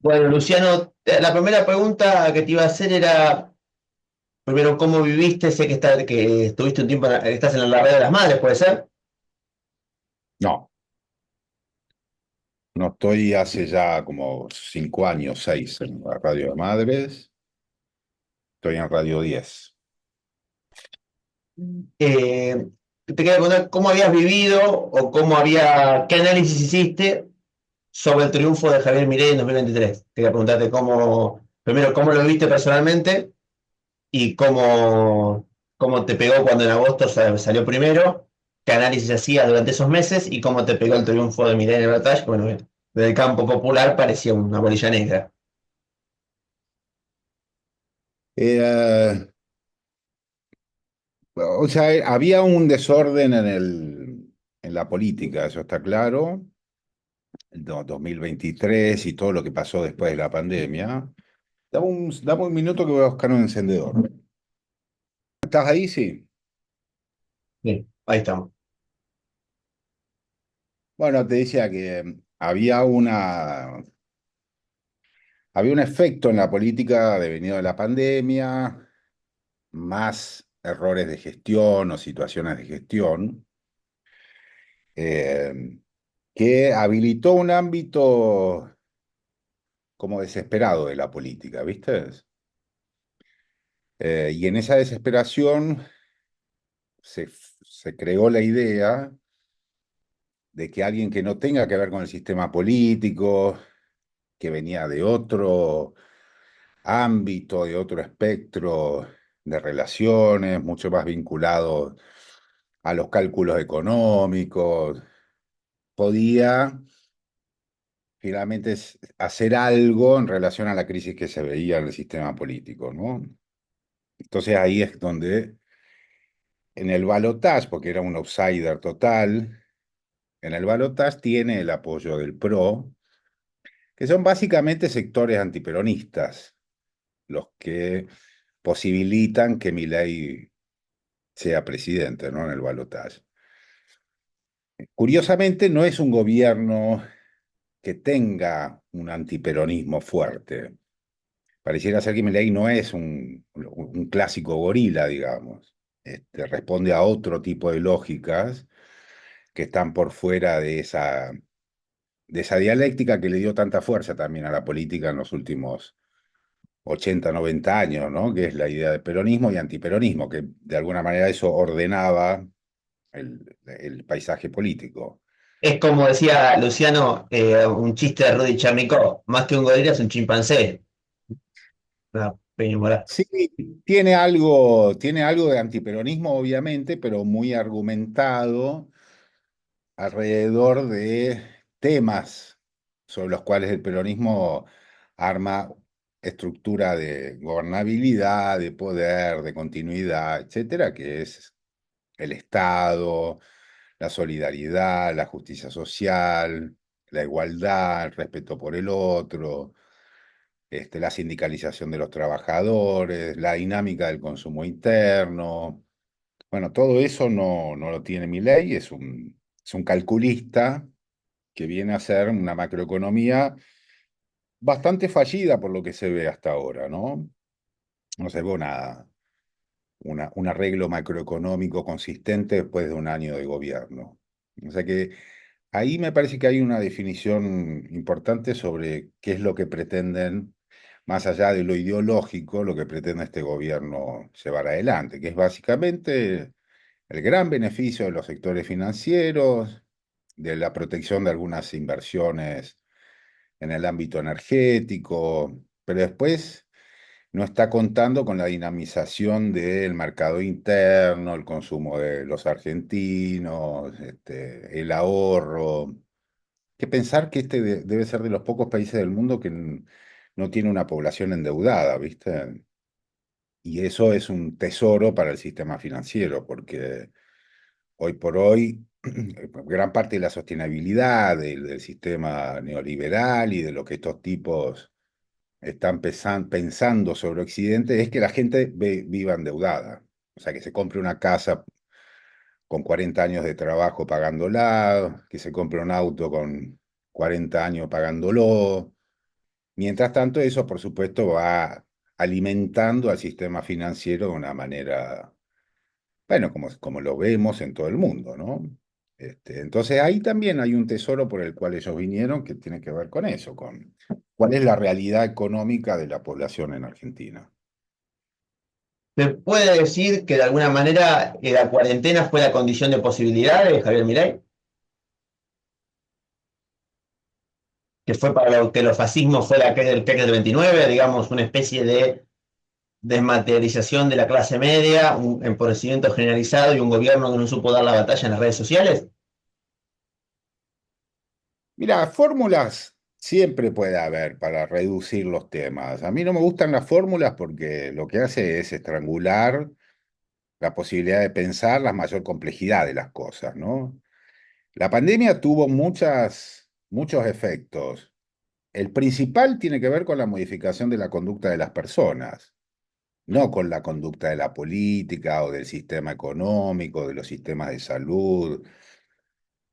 Bueno, Luciano, la primera pregunta que te iba a hacer era, primero, ¿cómo viviste? Sé que estuviste un tiempo, estás en la red de las madres, ¿puede ser? No, no estoy hace ya como 5 años, 6 en la Radio de Madres. Estoy en Radio 10. Te quería preguntar cómo habías vivido o qué análisis hiciste sobre el triunfo de Javier Milei en 2023. Quería preguntarte primero, cómo lo viste personalmente y cómo te pegó cuando en agosto salió primero, qué análisis hacías durante esos meses y cómo te pegó el triunfo de Milei en el balotaje. Bueno, desde el campo popular parecía una bolilla negra. Eh, o sea, había un desorden en la política, eso está claro. 2023 y todo lo que pasó después de la pandemia. Dame un minuto que voy a buscar un encendedor. ¿Estás ahí? Sí. Sí, ahí estamos. Bueno, te decía que había un efecto en la política devenido de la pandemia, más errores de gestión o situaciones de gestión, eh, que habilitó un ámbito como desesperado de la política, ¿viste? Y en esa desesperación se, se creó la idea de que alguien que no tenga que ver con el sistema político, que venía de otro ámbito, de otro espectro de relaciones, mucho más vinculado a los cálculos económicos, podía finalmente hacer algo en relación a la crisis que se veía en el sistema político, ¿no? Entonces ahí es donde en el balotaje, porque era un outsider total, en el balotaje tiene el apoyo del PRO, que son básicamente sectores antiperonistas, los que posibilitan que Milei sea presidente, ¿no? En el balotaje. Curiosamente, no es un gobierno que tenga un antiperonismo fuerte. Pareciera ser que Milei no es un clásico gorila, digamos. Responde a otro tipo de lógicas que están por fuera de esa dialéctica que le dio tanta fuerza también a la política en los últimos 80, 90 años, ¿no? Que es la idea de peronismo y antiperonismo, que de alguna manera eso ordenaba el paisaje político. Es como decía Luciano, un chiste de Rudy Charnicot, más que un gorila es un chimpancé. Una pequeña humorada. Sí, tiene algo de antiperonismo, obviamente, pero muy argumentado alrededor de temas sobre los cuales el peronismo arma estructura de gobernabilidad, de poder, de continuidad, etcétera, que es el Estado, la solidaridad, la justicia social, la igualdad, el respeto por el otro, la sindicalización de los trabajadores, la dinámica del consumo interno. Bueno, todo eso no lo tiene Milei, es un calculista que viene a ser una macroeconomía bastante fallida por lo que se ve hasta ahora, ¿no? No se ve un arreglo macroeconómico consistente después de un año de gobierno. O sea que ahí me parece que hay una definición importante sobre qué es lo que pretenden, más allá de lo ideológico, lo que pretende este gobierno llevar adelante, que es básicamente el gran beneficio de los sectores financieros, de la protección de algunas inversiones en el ámbito energético, pero después no está contando con la dinamización del mercado interno, el consumo de los argentinos, el ahorro. Hay que pensar que debe ser de los pocos países del mundo que no tiene una población endeudada, ¿viste? Y eso es un tesoro para el sistema financiero, porque hoy por hoy gran parte de la sostenibilidad del sistema neoliberal y de lo que estos tipos están pensando sobre Occidente es que la gente viva endeudada. O sea, que se compre una casa con 40 años de trabajo pagándola, que se compre un auto con 40 años pagándolo. Mientras tanto, eso, por supuesto, va alimentando al sistema financiero de una manera, bueno, como lo vemos en todo el mundo, ¿no? Entonces ahí también hay un tesoro por el cual ellos vinieron que tiene que ver con eso, con cuál es la realidad económica de la población en Argentina. ¿Se puede decir que de alguna manera la cuarentena fue la condición de posibilidad de Javier Milei? Que fue para lo que los fascismos fue el TEC del 29, digamos, una especie de desmaterialización de la clase media, un empobrecimiento generalizado y un gobierno que no supo dar la batalla en las redes sociales. Mira, fórmulas siempre puede haber para reducir los temas. A mí no me gustan las fórmulas porque lo que hace es estrangular la posibilidad de pensar la mayor complejidad de las cosas, ¿no? La pandemia tuvo muchos efectos. El principal tiene que ver con la modificación de la conducta de las personas, no con la conducta de la política o del sistema económico, de los sistemas de salud,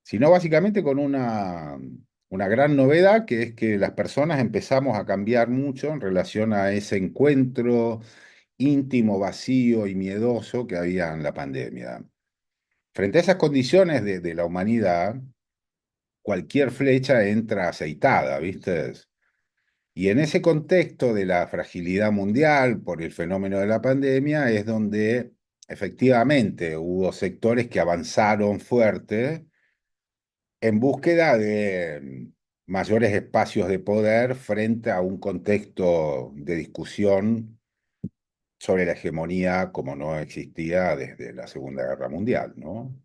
sino básicamente con una gran novedad, que es que las personas empezamos a cambiar mucho en relación a ese encuentro íntimo, vacío y miedoso que había en la pandemia. Frente a esas condiciones de la humanidad, cualquier flecha entra aceitada, ¿viste? Y en ese contexto de la fragilidad mundial por el fenómeno de la pandemia es donde efectivamente hubo sectores que avanzaron fuerte en búsqueda de mayores espacios de poder frente a un contexto de discusión sobre la hegemonía como no existía desde la Segunda Guerra Mundial, ¿no?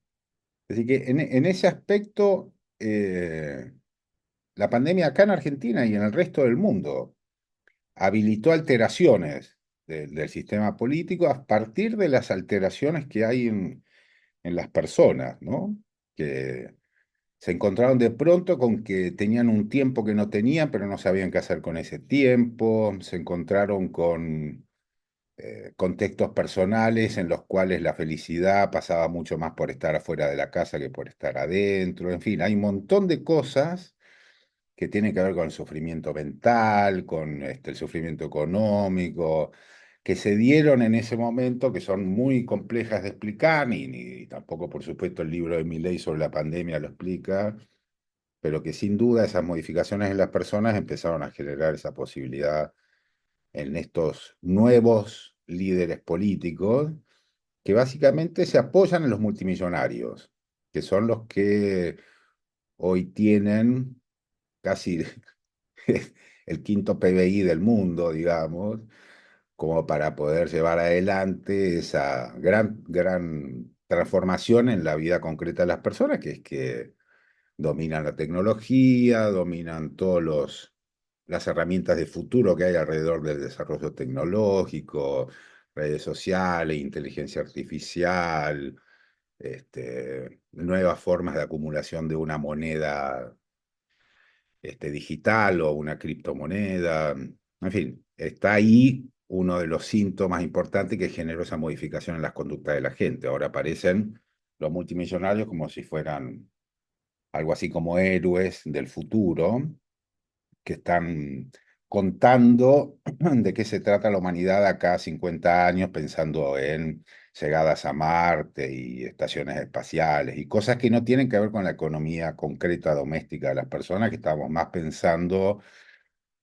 Así que en ese aspecto, la pandemia acá en Argentina y en el resto del mundo habilitó alteraciones del sistema político a partir de las alteraciones que hay en las personas, ¿no? Que se encontraron de pronto con que tenían un tiempo que no tenían, pero no sabían qué hacer con ese tiempo, se encontraron con contextos personales en los cuales la felicidad pasaba mucho más por estar afuera de la casa que por estar adentro, en fin, hay un montón de cosas que tienen que ver con el sufrimiento mental, con el sufrimiento económico, que se dieron en ese momento, que son muy complejas de explicar, ni tampoco, por supuesto, el libro de Milei sobre la pandemia lo explica, pero que sin duda esas modificaciones en las personas empezaron a generar esa posibilidad en estos nuevos líderes políticos que básicamente se apoyan en los multimillonarios, que son los que hoy tienen casi el quinto PBI del mundo, digamos, como para poder llevar adelante esa gran transformación en la vida concreta de las personas, que es que dominan la tecnología, dominan las herramientas de futuro que hay alrededor del desarrollo tecnológico, redes sociales, inteligencia artificial, nuevas formas de acumulación de una moneda digital o una criptomoneda. En fin, está ahí uno de los síntomas importantes que generó esa modificación en las conductas de la gente. Ahora aparecen los multimillonarios como si fueran algo así como héroes del futuro, que están contando de qué se trata la humanidad acá a 50 años, pensando en llegadas a Marte y estaciones espaciales y cosas que no tienen que ver con la economía concreta doméstica de las personas, que estamos más pensando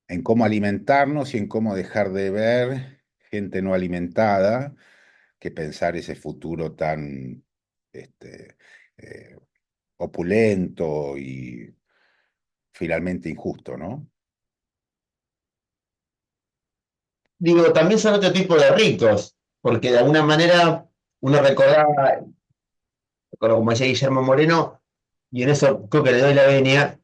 en cómo alimentarnos y en cómo dejar de ver gente no alimentada, que pensar ese futuro tan este, eh, opulento y finalmente injusto, ¿no? Digo, también son otro tipo de ricos, porque de alguna manera uno recordaba, como decía Guillermo Moreno, y en eso creo que le doy la venia,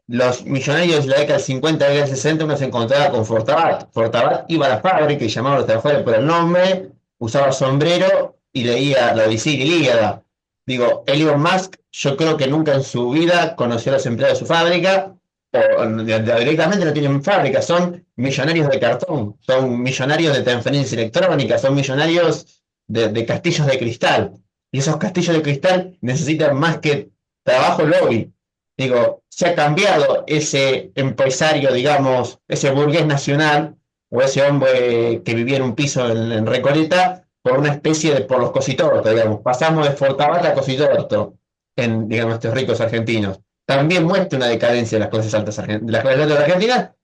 los millonarios de la década del 50, década del 60, uno se encontraba con Fortabat. Fortabat iba a la fábrica y llamaba a los trabajadores por el nombre, usaba sombrero y leía la Odisea y la Ilíada. Digo, Elon Musk, yo creo que nunca en su vida conoció a los empleados de su fábrica, o directamente no tienen fábrica, son millonarios de cartón, son millonarios de transferencia electrónica, son millonarios de castillos de cristal. Y esos castillos de cristal necesitan más que trabajo lobby. Digo, se ha cambiado ese empresario, digamos, ese burgués nacional o ese hombre que vivía en un piso en Recoleta por una especie de por los cositortos, digamos. Pasamos de Fortabat a cositorto en, digamos, estos ricos argentinos. También muestra una decadencia de las clases altas de las clases altas de la Argentina,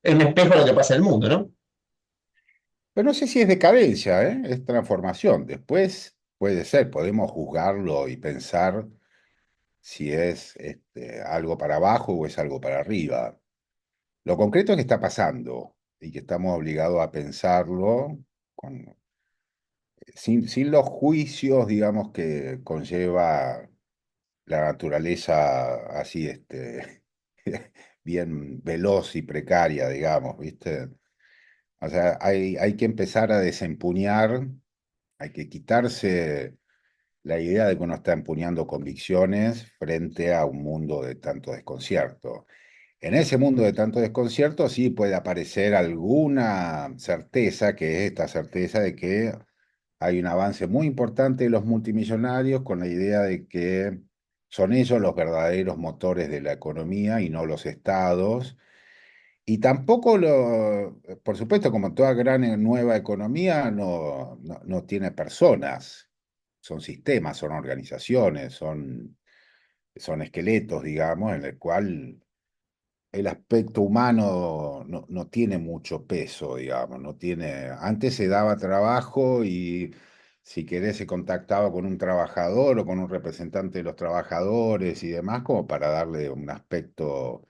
en espejo de lo que pasa en el mundo, ¿no? Pero no sé si es decadencia, ¿eh? Es transformación. Después puede ser, podemos juzgarlo y pensar si es algo para abajo o es algo para arriba. Lo concreto es que está pasando y que estamos obligados a pensarlo con, sin los juicios, digamos, que conlleva la naturaleza así, bien veloz y precaria, digamos, ¿viste? O sea, hay que empezar a desempuñar, hay que quitarse la idea de que uno está empuñando convicciones frente a un mundo de tanto desconcierto. En ese mundo de tanto desconcierto sí puede aparecer alguna certeza, que es esta certeza de que hay un avance muy importante de los multimillonarios con la idea de que son ellos los verdaderos motores de la economía y no los estados. Y tampoco por supuesto, como toda gran nueva economía, no tiene personas, son sistemas, son organizaciones, son esqueletos, digamos, en el cual el aspecto humano no tiene mucho peso, digamos, no tiene, antes se daba trabajo y si querés se contactaba con un trabajador o con un representante de los trabajadores y demás, como para darle un aspecto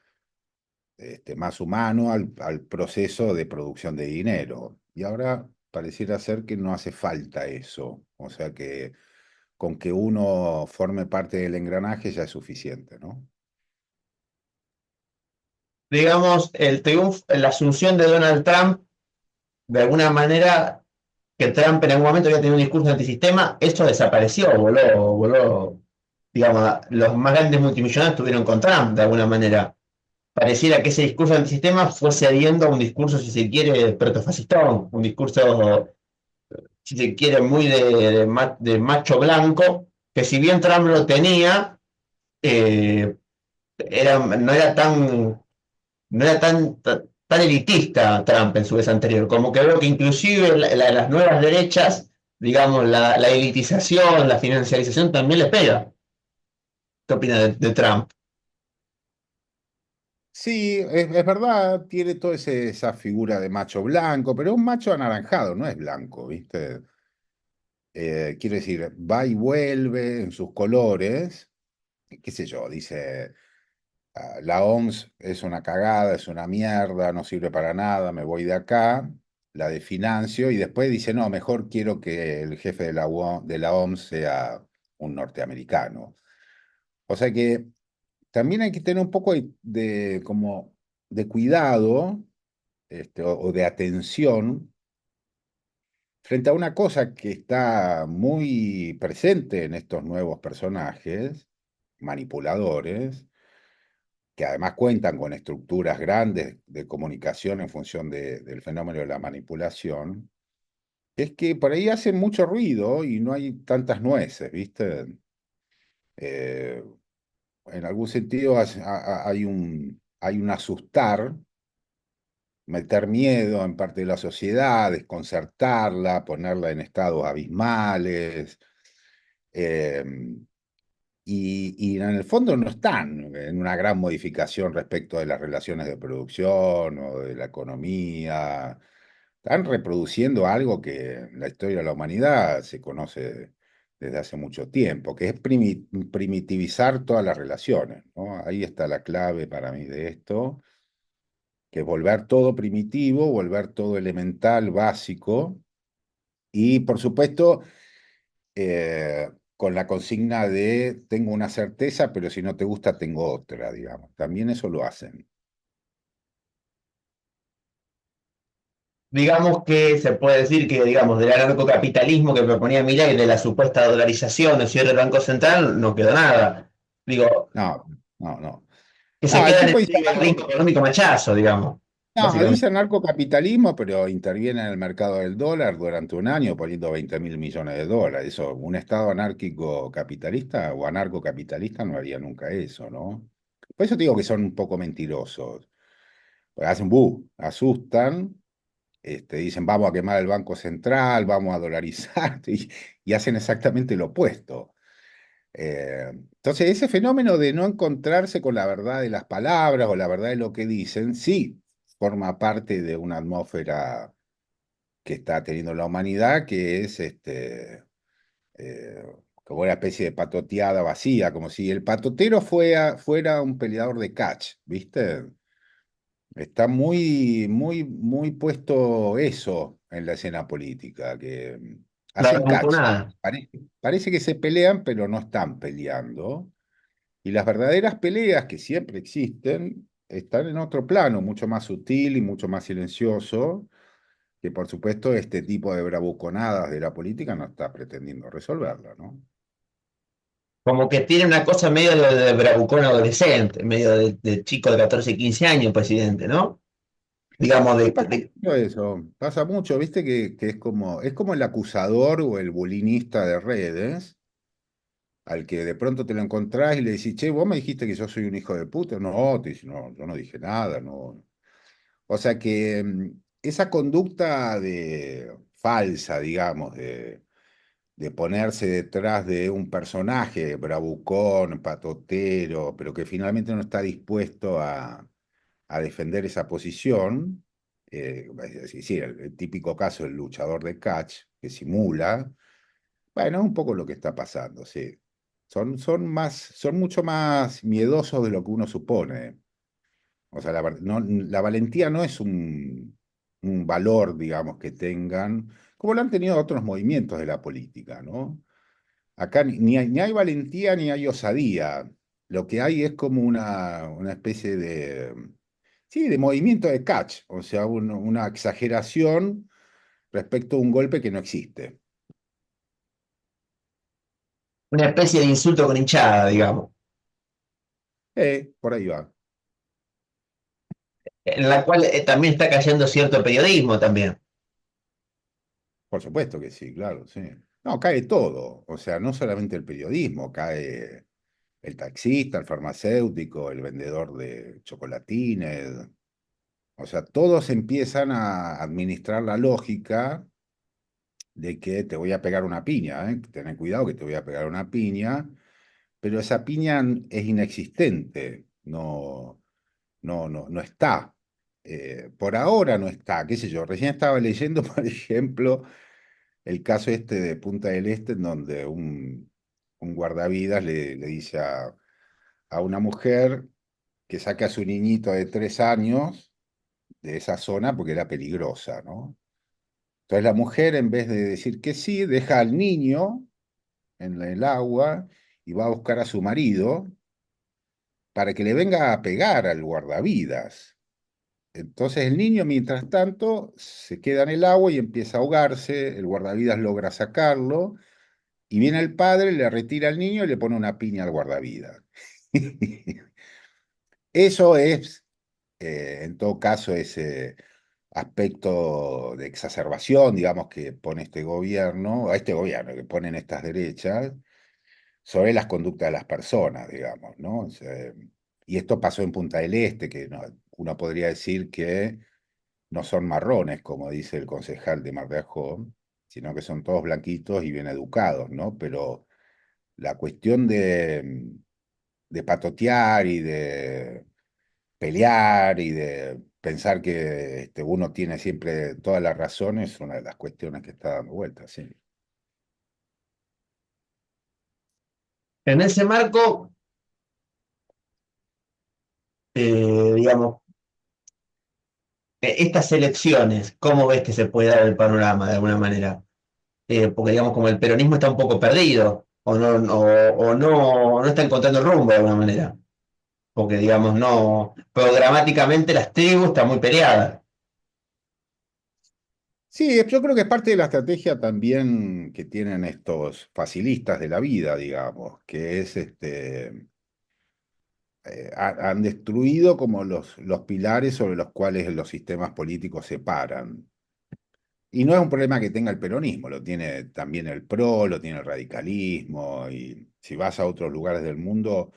más humano al proceso de producción de dinero. Y ahora pareciera ser que no hace falta eso, o sea que con que uno forme parte del engranaje ya es suficiente, ¿no? Digamos, el triunfo, la asunción de Donald Trump, de alguna manera, que Trump en algún momento había tenido un discurso antisistema, eso desapareció, voló, digamos, los más grandes multimillonarios estuvieron con Trump, de alguna manera. Pareciera que ese discurso antisistema fue cediendo a un discurso, si se quiere, protofascistón, un discurso, si se quiere, muy de macho blanco, que si bien Trump lo tenía, eh, no era tan no era tan elitista Trump en su vez anterior, como que veo que inclusive las nuevas derechas, digamos, la elitización, la financiarización también le pega. ¿Qué opina de Trump? Sí, es verdad, tiene toda esa figura de macho blanco, pero es un macho anaranjado, no es blanco, ¿viste? Quiero decir, va y vuelve en sus colores, qué sé yo, dice, la OMS es una cagada, es una mierda, no sirve para nada, me voy de acá, la desfinancio y después dice, no, mejor quiero que el jefe de de la OMS sea un norteamericano. O sea que también hay que tener un poco como de cuidado o de atención frente a una cosa que está muy presente en estos nuevos personajes, manipuladores, que además cuentan con estructuras grandes de comunicación en función del fenómeno de la manipulación, es que por ahí hacen mucho ruido y no hay tantas nueces, ¿viste? Eh, en algún sentido hay un asustar, meter miedo en parte de la sociedad, desconcertarla, ponerla en estados abismales. eh, y en el fondo no están en una gran modificación respecto de las relaciones de producción o de la economía. Están reproduciendo algo que en la historia de la humanidad se conoce desde hace mucho tiempo, que es primitivizar todas las relaciones, ¿no? Ahí está la clave para mí de esto, que es volver todo primitivo, volver todo elemental, básico, y por supuesto, con la consigna de tengo una certeza, pero si no te gusta, tengo otra, digamos. También eso lo hacen. Digamos que se puede decir que, digamos, del anarcocapitalismo que proponía Milei, de la supuesta dolarización, el cierre del Banco Central, no quedó nada. Digo, No, no, no. que se No, el queda en tipo el dice ritmo económico machazo, digamos, no, básicamente. dice narcocapitalismo, pero interviene en el mercado del dólar durante un año poniendo 20.000 millones de dólares. Eso, un Estado anárquico capitalista o anarcocapitalista no haría nunca eso, ¿no? Por eso te digo que son un poco mentirosos. Hacen asustan, dicen vamos a quemar el Banco Central, vamos a dolarizar, y hacen exactamente lo opuesto. Entonces, ese fenómeno de no encontrarse con la verdad de las palabras o la verdad de lo que dicen, sí forma parte de una atmósfera que está teniendo la humanidad, que es eh, como una especie de patoteada vacía, como si el patotero fuera un peleador de catch, ¿viste? Está muy, muy, muy puesto eso en la escena política, que La hacen catch. bravuconada. Parece que se pelean, pero no están peleando. Y las verdaderas peleas que siempre existen están en otro plano, mucho más sutil y mucho más silencioso, que por supuesto este tipo de bravuconadas de la política no está pretendiendo resolverla, ¿no? Como que tiene una cosa medio de bravucón adolescente, medio de chico de 14 15 años, presidente, ¿no? Digamos, Y pasa mucho eso, pasa mucho, viste que es como el acusador o el bulinista de redes, al que de pronto te lo encontrás y le decís, che, vos me dijiste que yo soy un hijo de puta. No, te dice, no, yo no dije nada, no. O sea que esa conducta falsa, digamos, de ponerse detrás de un personaje bravucón, patotero, pero que finalmente no está dispuesto a defender esa posición, es decir, sí, el típico caso del luchador de catch, que simula, bueno, es un poco lo que está pasando, sí. Son mucho más miedosos de lo que uno supone. O sea, la valentía no es un valor, digamos, que tengan, como lo han tenido otros movimientos de la política, ¿no? Acá ni hay valentía ni hay osadía. Lo que hay es como una especie sí, de movimiento de catch, o sea, una exageración respecto a un golpe que no existe. una especie de insulto con hinchada, digamos, Por ahí va. en la cual también está cayendo cierto periodismo también. Por supuesto que sí, claro, sí. No, cae todo. O sea, no solamente el periodismo, cae el taxista, el farmacéutico, el vendedor de chocolatines. O sea, todos empiezan a administrar la lógica de que te voy a pegar una piña, ¿eh? Ten cuidado que te voy a pegar una piña, pero esa piña es inexistente, no está. Por ahora no está, qué sé yo. Recién estaba leyendo, por ejemplo, el caso este de Punta del Este, en donde un guardavidas le dice a una mujer que saque a su niñito de 3 años de esa zona porque era peligrosa, ¿no? Entonces la mujer, en vez de decir que sí, deja al niño en el agua y va a buscar a su marido para que le venga a pegar al guardavidas. Entonces el niño, mientras tanto, se queda en el agua y empieza a ahogarse, el guardavidas logra sacarlo, y viene el padre, le retira al niño y le pone una piña al guardavidas. Eso es, en todo caso, ese aspecto de exacerbación, digamos, que pone este gobierno, que ponen estas derechas, sobre las conductas de las personas, digamos, ¿no? O sea, y esto pasó en Punta del Este, que uno podría decir que no son marrones, como dice el concejal de Mar de Ajó, sino que son todos blanquitos y bien educados, ¿no? Pero la cuestión de patotear y de pelear y de pensar que uno tiene siempre todas las razones es una de las cuestiones que está dando vueltas, sí. En ese marco, digamos, estas elecciones, ¿cómo ves que se puede dar el panorama de alguna manera? Porque digamos, como el peronismo está un poco perdido, o no está encontrando el rumbo de alguna manera, porque digamos, no, programáticamente las tribus están muy peleadas. Sí, yo creo que es parte de la estrategia también que tienen estos facilistas de la vida, digamos, que es han destruido como los pilares sobre los cuales los sistemas políticos se paran. Y no es un problema que tenga el peronismo, lo tiene también el PRO, lo tiene el radicalismo, y si vas a otros lugares del mundo,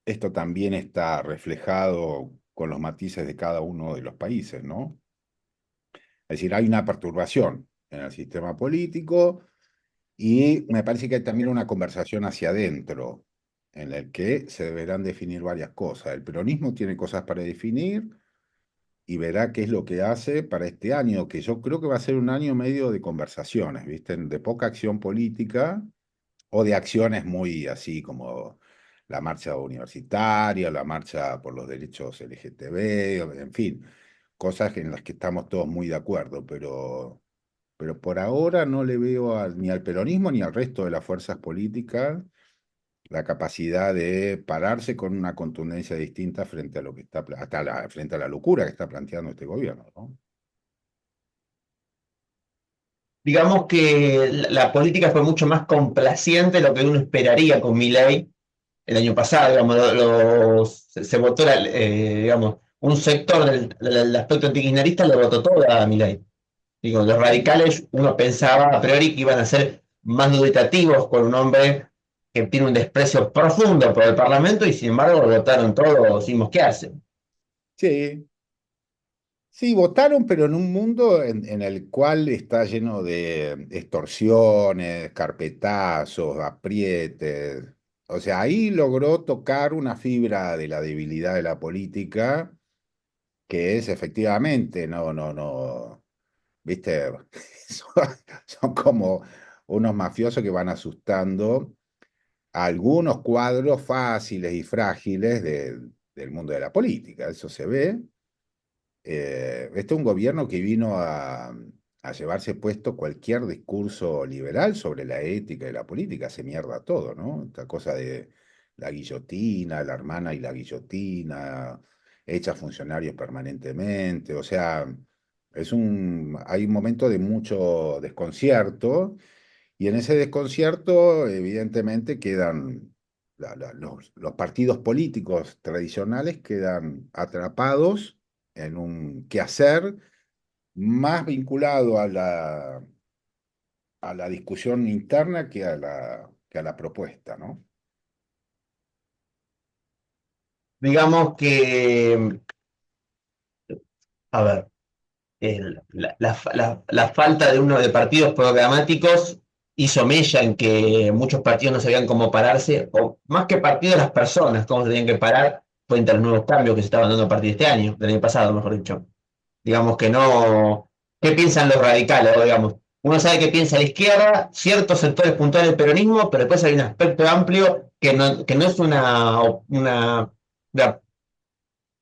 esto también está reflejado con los matices de cada uno de los países, ¿no? Es decir, hay una perturbación en el sistema político y me parece que hay también una conversación hacia adentro en el que se deberán definir varias cosas. El peronismo tiene cosas para definir y verá qué es lo que hace para este año, que yo creo que va a ser un año medio de conversaciones, ¿viste? De poca acción política o de acciones muy así como la marcha universitaria, la marcha por los derechos LGTB, en fin, cosas en las que estamos todos muy de acuerdo, pero por ahora no le veo ni al peronismo ni al resto de las fuerzas políticas la capacidad de pararse con una contundencia distinta frente a lo que está, frente a la locura que está planteando este gobierno, ¿no? Digamos que la política fue mucho más complaciente de lo que uno esperaría con Milei el año pasado, digamos, se votó, digamos, un sector del aspecto antikirchnerista le votó todo a Milei. Digo, los radicales, uno pensaba a priori que iban a ser más dubitativos con un hombre que tiene un desprecio profundo por el Parlamento y sin embargo lo votaron todos sin mosquearse. Sí, sí, votaron, pero en un mundo en el cual está lleno de extorsiones, carpetazos, aprietes. O sea, ahí logró tocar una fibra de la debilidad de la política, que es efectivamente, no, viste, son, son como unos mafiosos que van asustando a algunos cuadros fáciles y frágiles del mundo de la política. Eso se ve. Este es un gobierno que vino a llevarse puesto cualquier discurso liberal sobre la ética y la política, se mierda todo, ¿no? Esta cosa de la guillotina, la hermana y la guillotina, echa funcionarios permanentemente, o sea, hay un momento de mucho desconcierto y en ese desconcierto evidentemente quedan los partidos políticos tradicionales quedan atrapados en un quehacer más vinculado a la discusión interna que a la propuesta, ¿no? Digamos que, a ver, la falta de uno de partidos programáticos hizo mella en que muchos partidos no sabían cómo pararse, o más que partidos, las personas, cómo se tenían que parar frente a los nuevos cambios que se estaban dando a partir de este año, del año pasado, mejor dicho. Digamos que no. ¿Qué piensan los radicales? O digamos, uno sabe qué piensa la izquierda, ciertos sectores puntuales del peronismo, pero después hay un aspecto amplio que no es una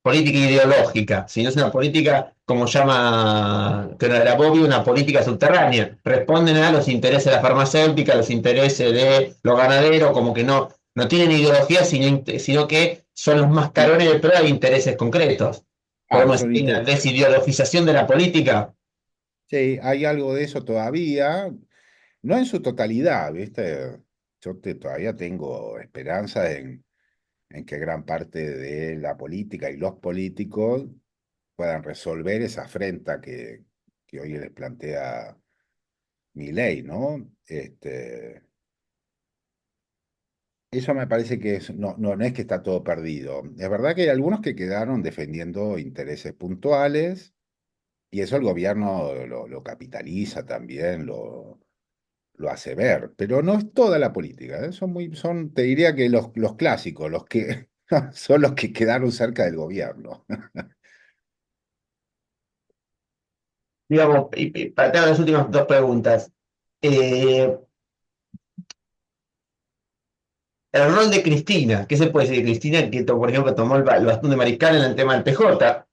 política ideológica, sino es una política, como llama que no era Bobby, una política subterránea. Responden a los intereses de la farmacéutica, a los intereses de los ganaderos, como que no tienen ideología, sino que son los mascarones de prueba de intereses concretos. Claro, Podemos son decir una desideologización de la política. sí, hay algo de eso todavía, no en su totalidad, ¿viste? Yo todavía tengo esperanza en que gran parte de la política y los políticos puedan resolver esa afrenta que hoy les plantea Milei, ¿no? Eso me parece que no es que está todo perdido. Es verdad que hay algunos que quedaron defendiendo intereses puntuales y eso el gobierno lo capitaliza también, lo hace ver, pero no es toda la política, ¿eh? Te diría que los clásicos, los que son los que quedaron cerca del gobierno. Digamos, y para tener las últimas dos preguntas. Eh, el rol de Cristina, ¿qué se puede decir de Cristina que, por ejemplo, tomó el bastón de mariscal en el tema del PJ?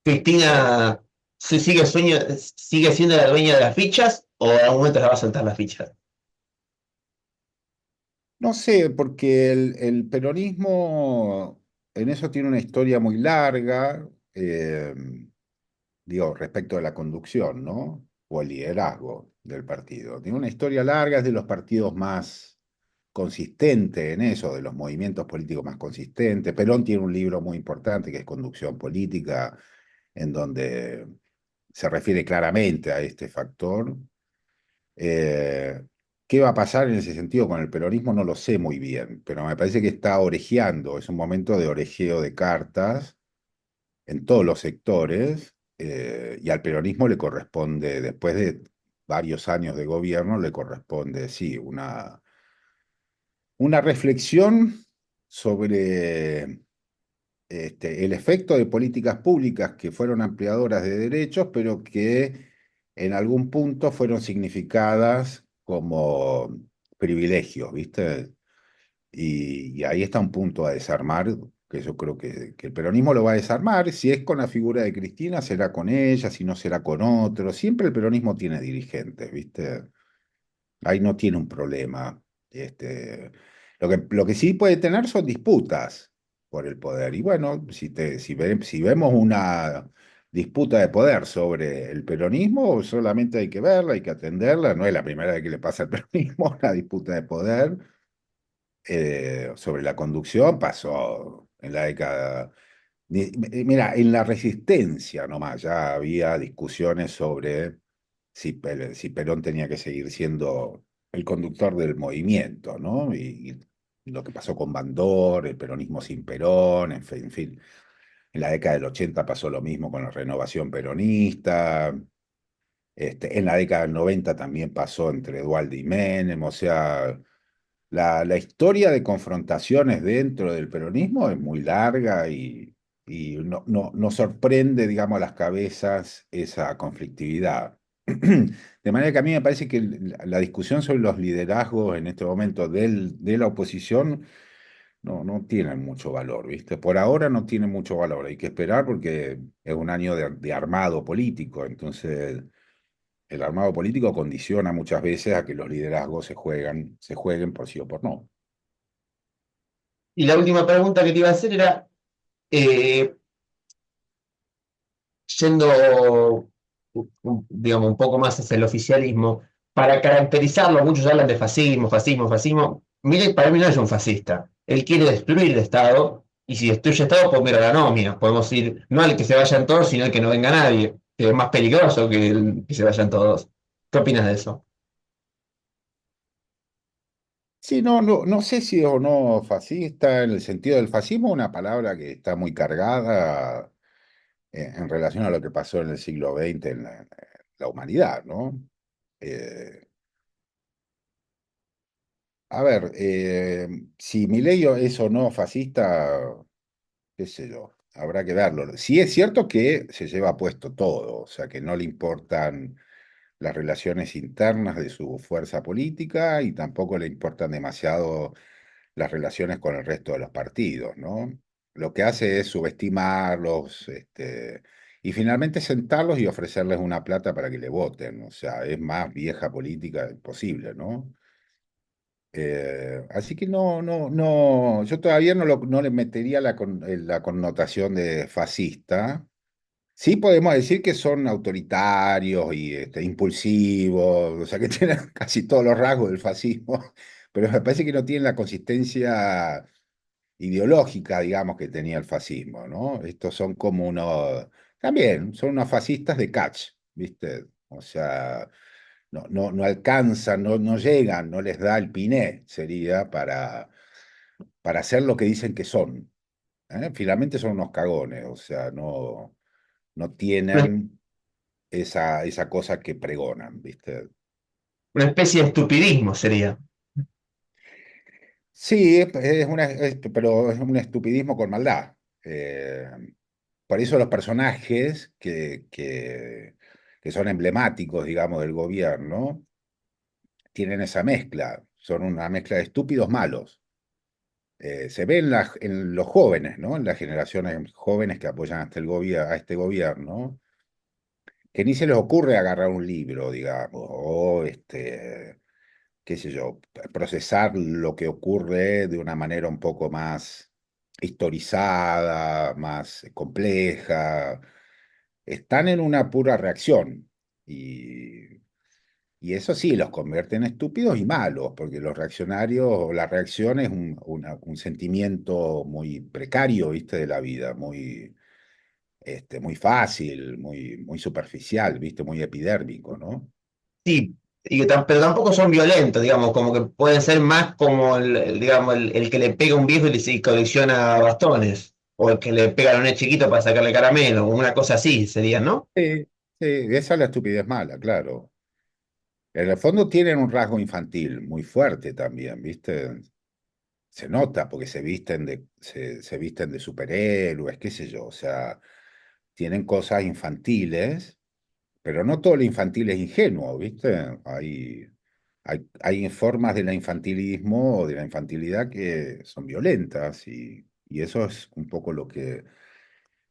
Cristina sigue siendo la dueña de las fichas o en algún momento la va a soltar las fichas. No sé, porque el peronismo en eso tiene una historia muy larga, digo, respecto de la conducción, ¿no? O el liderazgo del partido. Tiene una historia larga, es de los partidos más consistentes en eso, de los movimientos políticos más consistentes. Perón tiene un libro muy importante que es Conducción Política, en donde se refiere claramente a este factor. Eh, ¿Qué va a pasar en ese sentido con el peronismo? No lo sé muy bien, pero me parece que está orejeando, es un momento de orejeo de cartas en todos los sectores, y al peronismo le corresponde, después de varios años de gobierno, le corresponde, sí, una reflexión sobre el efecto de políticas públicas que fueron ampliadoras de derechos, pero que en algún punto fueron significadas como privilegios, ¿viste? Y ahí está un punto a desarmar, que yo creo que el peronismo lo va a desarmar. Si es con la figura de Cristina, será con ella, si no será con otro. Siempre el peronismo tiene dirigentes, ¿viste? Ahí no tiene un problema. Lo que sí puede tener son disputas por el poder. Y bueno, si vemos una disputa de poder sobre el peronismo, solamente hay que verla, hay que atenderla. No es la primera vez que le pasa al peronismo una disputa de poder. Sobre la conducción pasó en la década. Mira, en la resistencia nomás ya había discusiones sobre si Perón tenía que seguir siendo el conductor del movimiento, ¿no? Y lo que pasó con Bandor, el peronismo sin Perón, en fin. En la década del 80 pasó lo mismo con la renovación peronista. En la década del 90 también pasó entre Duhalde y Menem. O sea, la historia de confrontaciones dentro del peronismo es muy larga y no sorprende, digamos, a las cabezas esa conflictividad. De manera que a mí me parece que la discusión sobre los liderazgos en este momento de la oposición no tienen mucho valor, ¿viste? Por ahora no tiene mucho valor, hay que esperar porque es un año de armado político, entonces el armado político condiciona muchas veces a que los liderazgos se jueguen por sí o por no. Y la última pregunta que te iba a hacer era, eh, yendo, digamos, un poco más hacia el oficialismo, para caracterizarlo, muchos hablan de fascismo, fascismo, fascismo. Milei para mí no es un fascista. Él quiere destruir el Estado, y si destruye el Estado, podemos ir a la nómina. Podemos ir, no al que se vayan todos, sino al que no venga nadie, que es más peligroso que el que se vayan todos. ¿Qué opinas de eso? Sí, no sé si es o no fascista, en el sentido del fascismo, una palabra que está muy cargada en relación a lo que pasó en el siglo XX en la humanidad, ¿no? Eh, a ver, si Milei es o no fascista, qué sé yo, habrá que verlo. Sí es cierto que se lleva puesto todo, o sea, que no le importan las relaciones internas de su fuerza política y tampoco le importan demasiado las relaciones con el resto de los partidos, ¿no? Lo que hace es subestimarlos, y finalmente sentarlos y ofrecerles una plata para que le voten. O sea, es más vieja política posible, ¿no? Así que no, yo todavía no le metería la connotación de fascista. Sí podemos decir que son autoritarios y impulsivos, o sea que tienen casi todos los rasgos del fascismo, pero me parece que no tienen la consistencia ideológica, digamos, que tenía el fascismo, ¿no? Estos son como también son unos fascistas de catch, ¿viste? O sea, no alcanzan, no llegan, no les da el piné, sería para hacer lo que dicen que son. Finalmente son unos cagones, o sea, no Una, tienen esa cosa que pregonan, ¿viste? una especie de estupidismo sería. Sí, pero es un estupidismo con maldad. Por eso los personajes que son emblemáticos, digamos, del gobierno, tienen esa mezcla. Son una mezcla de estúpidos malos. Se ve en los jóvenes, ¿no? En las generaciones jóvenes que apoyan a este gobierno, que ni se les ocurre agarrar un libro, digamos, o qué sé yo, procesar lo que ocurre de una manera un poco más historizada, más compleja. Están en una pura reacción y eso sí los convierte en estúpidos y malos, porque los reaccionarios, o la reacción es un sentimiento muy precario, ¿viste? De la vida, muy fácil, muy superficial, ¿viste? Muy epidérmico, ¿no? Sí, pero tampoco son violentos, digamos, como que pueden ser más como digamos, el que le pega a un viejo y colecciona bastones, o el que le pega a un nene chiquito para sacarle caramelo, o una cosa así sería, ¿no? Sí, sí, esa es la estupidez mala, claro. En el fondo tienen un rasgo infantil muy fuerte también, ¿viste? Se nota porque se visten de superhéroes, qué sé yo, o sea, tienen cosas infantiles, pero no todo lo infantil es ingenuo, ¿viste? Hay formas de la infantilismo o de la infantilidad que son violentas y eso es un poco lo que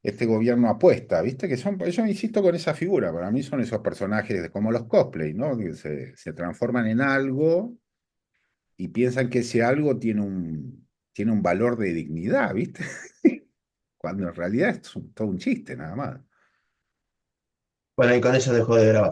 este gobierno apuesta, ¿viste? Que son, yo insisto con esa figura, para mí son esos personajes como los cosplay, ¿no? Que se transforman en algo y piensan que ese algo tiene un valor de dignidad, ¿viste? Cuando en realidad es todo un chiste, nada más. Bueno, y con eso dejo de grabar.